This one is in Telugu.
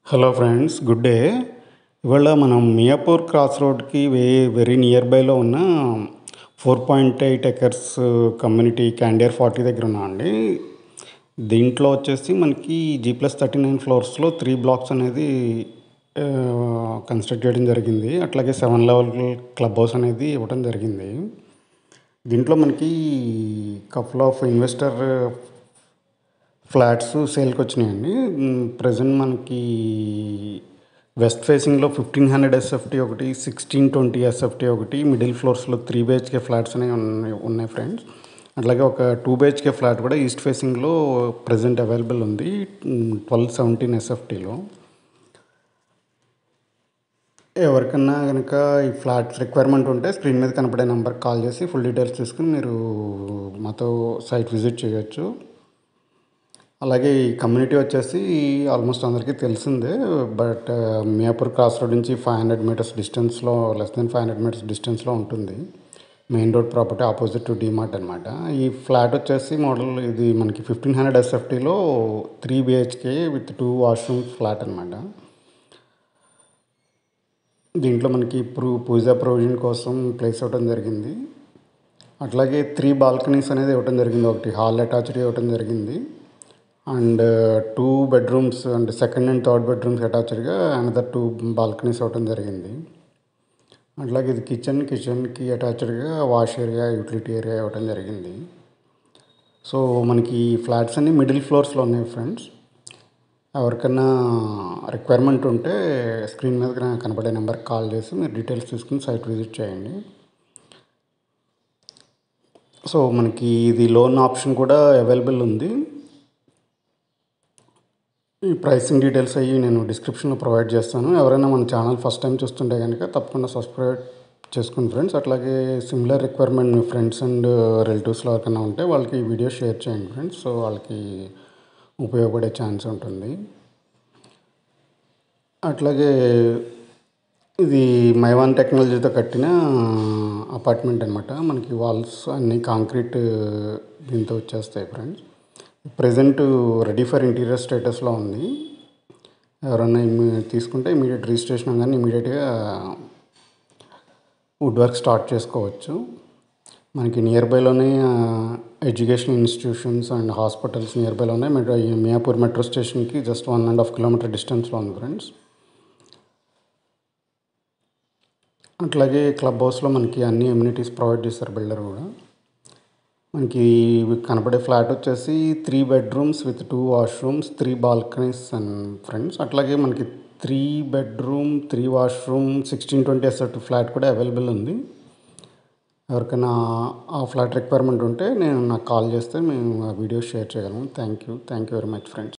Hello friends, good day. ఇవాళ మనం మియాపూర్ క్రాస్ రోడ్కి వెరీ నియర్ బైలో ఉన్న 4.8 ఎకర్స్ కమ్యూనిటీ క్యాండియర్ 40 దగ్గర ఉన్నామండి. దీంట్లో వచ్చేసి మనకి G+39 ఫ్లోర్స్లో 3 బ్లాక్స్ అనేది కన్స్ట్రక్ట్ చేయడం జరిగింది. అట్లాగే 7 లెవెల్ క్లబ్ హౌస్ అనేది ఇవ్వడం జరిగింది. దీంట్లో మనకి కపుల్ ఆఫ్ ఇన్వెస్టర్ ఫ్లాట్స్ సేల్కి వచ్చినాయండి. ప్రజెంట్ మనకి వెస్ట్ ఫేసింగ్లో 1500 ఎస్ఎఫ్టీ ఒకటి, 1620 ఎస్ఎఫ్టీ ఒకటి, మిడిల్ ఫ్లోర్స్లో 3 BHK ఫ్లాట్స్ అనేవి ఉన్నాయి ఫ్రెండ్స్. అట్లాగే ఒక 2 BHK ఫ్లాట్ కూడా ఈస్ట్ ఫేసింగ్లో ప్రజెంట్ అవైలబుల్ ఉంది 1217 ఎస్ఎఫ్టీలో. ఎవరికన్నా కనుక ఈ ఫ్లాట్స్ రిక్వైర్మెంట్ ఉంటే స్క్రీన్ మీద కనపడే నెంబర్కి కాల్ చేసి ఫుల్ డీటెయిల్స్ తీసుకుని మీరు మాతో సైట్ విజిట్ చేయొచ్చు. అలాగే ఈ కమ్యూనిటీ వచ్చేసి ఆల్మోస్ట్ అందరికీ తెలిసిందే. బట్ మియాపూర్ క్రాస్ రోడ్ నుంచి 500 మీటర్స్ డిస్టెన్స్లో, లెస్ దెన్ 500 మీటర్స్ డిస్టెన్స్లో ఉంటుంది. Main road property opposite to DMart అనమాట. ఈ ఫ్లాట్ వచ్చేసి మోడల్ ఇది మనకి 1500 ఎస్ఎఫ్టీలో 3 BHK విత్ 2 వాష్రూమ్ ఫ్లాట్ అనమాట. దీంట్లో మనకి పూజా ప్రొవిజన్ కోసం ప్లేస్ ఇవ్వడం జరిగింది. అట్లాగే 3 బాల్కనీస్ అనేది ఇవ్వడం జరిగింది. ఒకటి హాల్ అటాచ్డ్ ఇవ్వడం జరిగింది. And 2 bedrooms and second and third bedrooms అటాచ్డ్గా అనదర్ 2 బాల్కనీస్ ఇవ్వడం జరిగింది. అట్లాగే ఇది కిచెన్కి అటాచ్డ్గా వాష్ ఏరియా, యూటిలిటీ ఏరియా ఇవ్వడం జరిగింది. సో మనకి ఫ్లాట్స్ అన్నీ మిడిల్ ఫ్లోర్స్లో ఉన్నాయి ఫ్రెండ్స్. ఎవరికైనా రిక్వైర్మెంట్ ఉంటే స్క్రీన్ మీద కనపడే నెంబర్కి కాల్ చేసి మీరు డీటెయిల్స్ తీసుకుని సైట్ విజిట్ చేయండి. సో మనకి ఇది లోన్ ఆప్షన్ కూడా అవైలబుల్ ఉంది. ఈ ప్రైసింగ్ డీటెయిల్స్ అయ్యి నేను డిస్క్రిప్షన్లో ప్రొవైడ్ చేస్తాను. ఎవరైనా మన ఛానల్ ఫస్ట్ టైం చూస్తుంటే కనుక తప్పకుండా సబ్స్క్రైబ్ చేసుకోండి ఫ్రెండ్స్. అట్లాగే similar requirement me friends and రిలేటివ్స్లో ఎవరికైనా ఉంటే వాళ్ళకి ఈ వీడియో షేర్ చేయండి ఫ్రెండ్స్. సో వాళ్ళకి ఉపయోగపడే ఛాన్స్ ఉంటుంది. అట్లాగే ఇది మైవాన్ టెక్నాలజీతో కట్టిన అపార్ట్మెంట్ అనమాట. మనకి వాల్స్ అన్నీ కాంక్రీట్ దీంతో వచ్చేస్తాయి friends. Present ready for interior స్టేటస్లో ఉంది. ఎవరైనా తీసుకుంటే ఇమీడియట్ రిజిస్ట్రేషన్ కానీ ఇమీడియట్గా వుడ్ వర్క్ స్టార్ట్ చేసుకోవచ్చు. మనకి నియర్ బైలోనే educational institutions and hospitals near బైలో ఉన్నాయి. మియాపూర్ మెట్రో స్టేషన్కి జస్ట్ 1.5 కిలోమీటర్ డిస్టెన్స్లో ఉంది ఫ్రెండ్స్. అట్లాగే క్లబ్ హౌస్లో మనకి అన్ని ఎమ్యూనిటీస్ ప్రొవైడ్ చేస్తారు బిల్డర్ కూడా. మనకి కనపడే ఫ్లాట్ వచ్చేసి 3 bedrooms with 2 washrooms, 3 balconies and friends. అట్లాగే మనకి 3 బెడ్రూమ్ 3 వాష్రూమ్ 1620 ఎస్ఎఫ్టీ ఫ్లాట్ కూడా అవైలబుల్ ఉంది. ఎవరికైనా ఆ ఫ్లాట్ రిక్వైర్మెంట్ ఉంటే నాకు కాల్ చేస్తే మేము ఆ వీడియో షేర్ చేయగలము. Thank you very much friends.